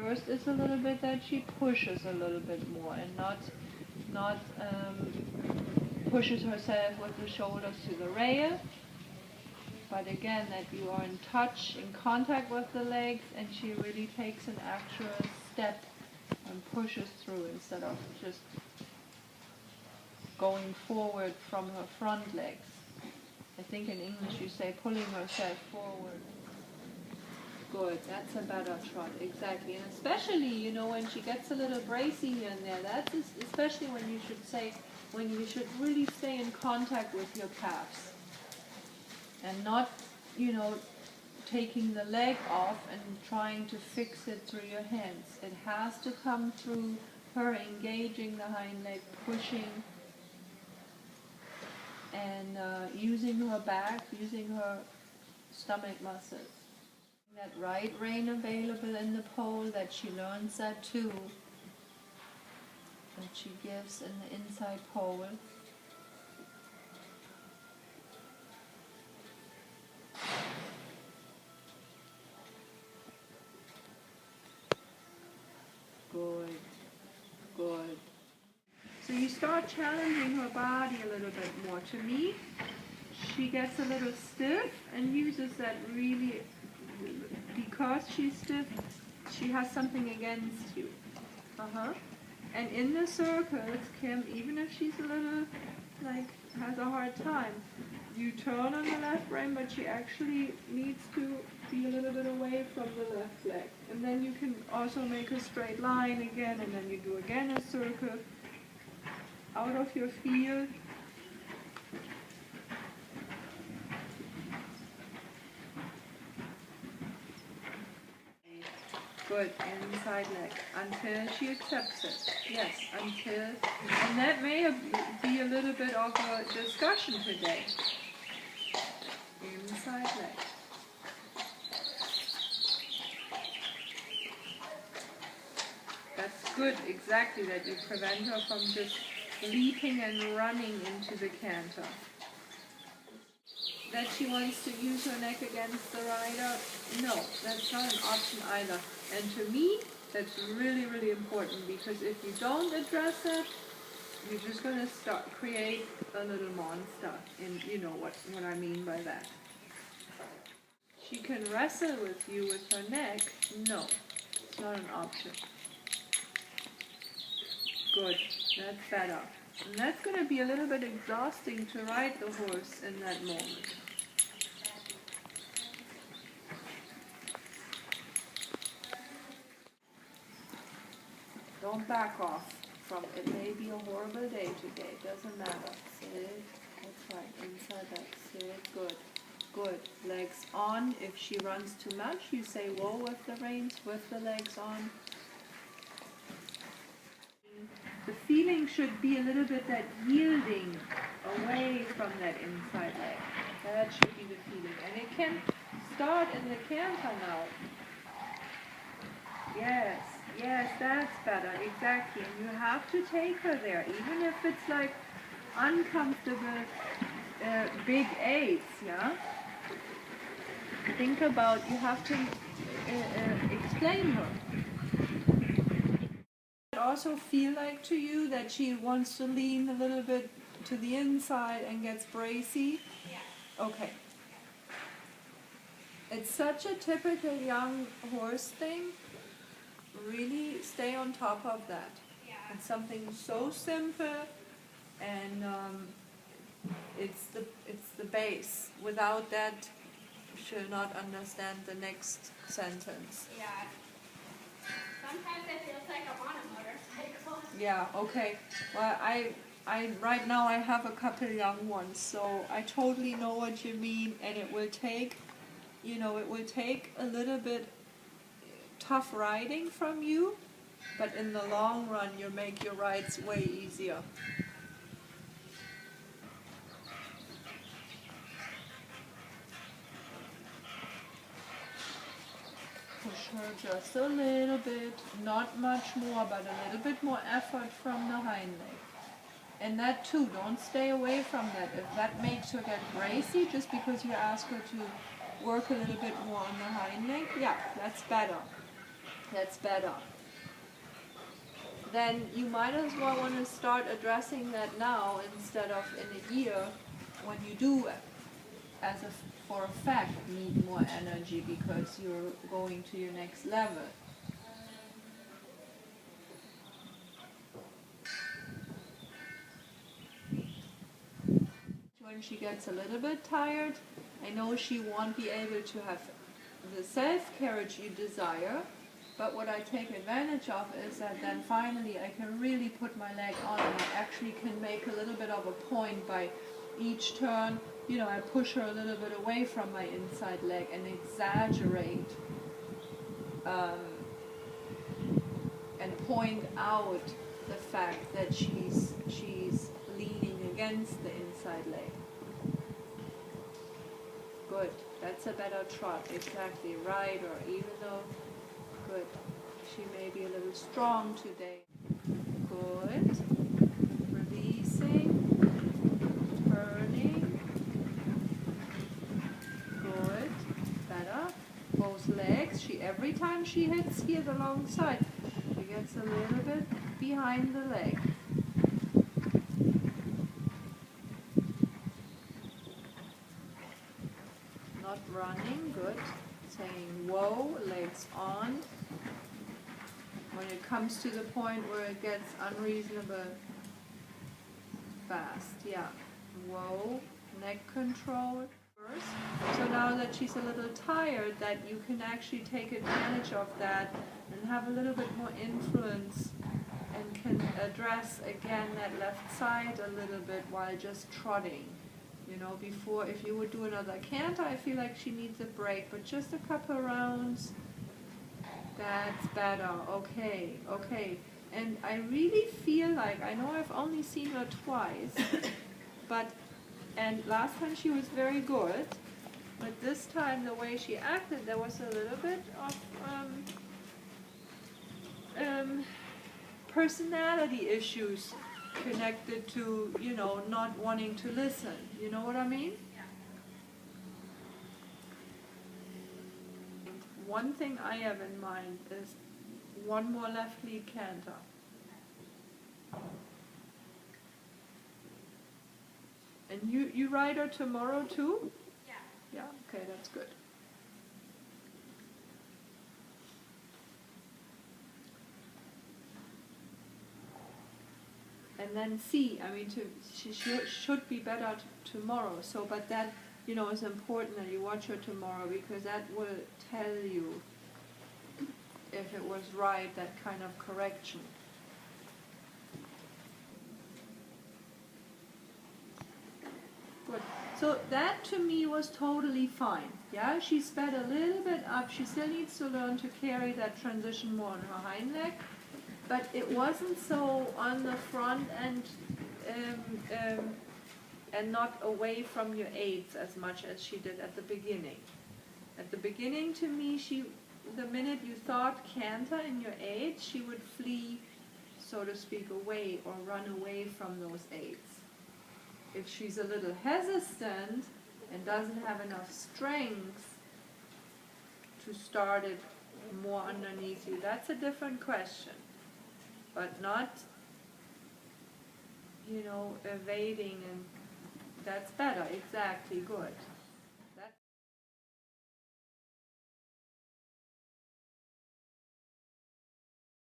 First is a little bit that she pushes a little bit more and not pushes herself with the shoulders to the rail, but again that you are in touch, in contact with the legs, and she really takes an actual step and pushes through instead of just going forward from her front legs. I think in English you say pulling herself forward. Good, that's a better trot, exactly. And especially, you know, when she gets a little bracy here and there, that's especially when you should really stay in contact with your calves. And not, you know, taking the leg off and trying to fix it through your hands. It has to come through her engaging the hind leg, pushing, and using her back, using her stomach muscles. That right rein available in the pole, that she learns that too, that she gives in the inside pole. Good, good. So you start challenging her body a little bit more. To me, she gets a little stiff and uses that really, because she's stiff, she has something against you. And in the circles, Kim, even if she's a little, like, has a hard time, you turn on the left rein, but she actually needs to be a little bit away from the left leg. And then you can also make a straight line again, and then you do again a circle out of your field. Good, inside leg, until she accepts it. Yes, until, and that may be a little bit of a discussion today. Inside leg. That's good, exactly, that you prevent her from just leaping and running into the canter. That she wants to use her neck against the rider, no, that's not an option either. And to me, that's really, really important, because if you don't address it, you're just going to create a little monster, and you know what I mean by that. She can wrestle with you with her neck, no, it's not an option. Good, that's better. And that's going to be a little bit exhausting to ride the horse in that moment. Don't back off from it. May be a horrible day today. Doesn't matter. Sit. That's right. Inside that. Sit. Good. Good. Legs on. If she runs too much, you say whoa with the reins, with the legs on. The feeling should be a little bit that yielding away from that inside leg. That should be the feeling. And it can start in the canter now. Yes. Yes, that's better, exactly. And you have to take her there, even if it's like uncomfortable, big aids, yeah? Think about, you have to explain her. It also feel like to you that she wants to lean a little bit to the inside and gets bracy? Yeah. Okay. It's such a typical young horse thing. Really stay on top of that. Yeah. It's something so simple, and it's the base. Without that, she'll not understand the next sentence. Yeah. Sometimes it feels like I'm on a motorcycle. Yeah. Okay. Well, I right now I have a couple young ones, so I totally know what you mean, and it will take, it will take a little bit tough riding from you, but in the long run you make your rides way easier. Push her just a little bit, not much more, but a little bit more effort from the hind leg. And that too, don't stay away from that. If that makes her get bracy just because you ask her to work a little bit more on the hind leg, yeah, that's better. That's better. Then you might as well want to start addressing that now instead of in a year when you do, for a fact, need more energy because you're going to your next level. When she gets a little bit tired, I know she won't be able to have the self-carriage you desire, but what I take advantage of is that then finally I can really put my leg on and I actually can make a little bit of a point by each turn. You know, I push her a little bit away from my inside leg and exaggerate and point out the fact that she's leaning against the inside leg. Good. That's a better trot. Exactly right. Or even though, good. She may be a little strong today. Good. Releasing. Turning. Good. Better. Both legs. Every time she hits here the long side, she gets a little bit behind the leg. Not running, good. Saying whoa, legs on. When it comes to the point where it gets unreasonable fast, yeah. Whoa, neck control first. So now that she's a little tired, that you can actually take advantage of that and have a little bit more influence and can address again that left side a little bit while just trotting. You know, before, if you would do another canter, I feel like she needs a break, but just a couple rounds, that's better. Okay, okay. And I really feel like, I know I've only seen her twice, and last time she was very good, but this time the way she acted, there was a little bit of personality issues connected to, you know, not wanting to listen. You know what I mean? Yeah. One thing I have in mind is one more left lead canter. And you ride her tomorrow too? Yeah. Yeah, okay, that's good. And then see, I mean, she should be better tomorrow. So, but that, you know, is important that you watch her tomorrow because that will tell you if it was right, that kind of correction. Good. So that to me was totally fine. Yeah, she sped a little bit up. She still needs to learn to carry that transition more on her hind leg. But it wasn't so on the front end and not away from your aids as much as she did at the beginning. At the beginning, to me, the minute you thought canter in your aids, she would flee, so to speak, away or run away from those aids. If she's a little hesitant and doesn't have enough strength to start it more underneath you, that's a different question. But not, you know, evading, and that's better, exactly, good.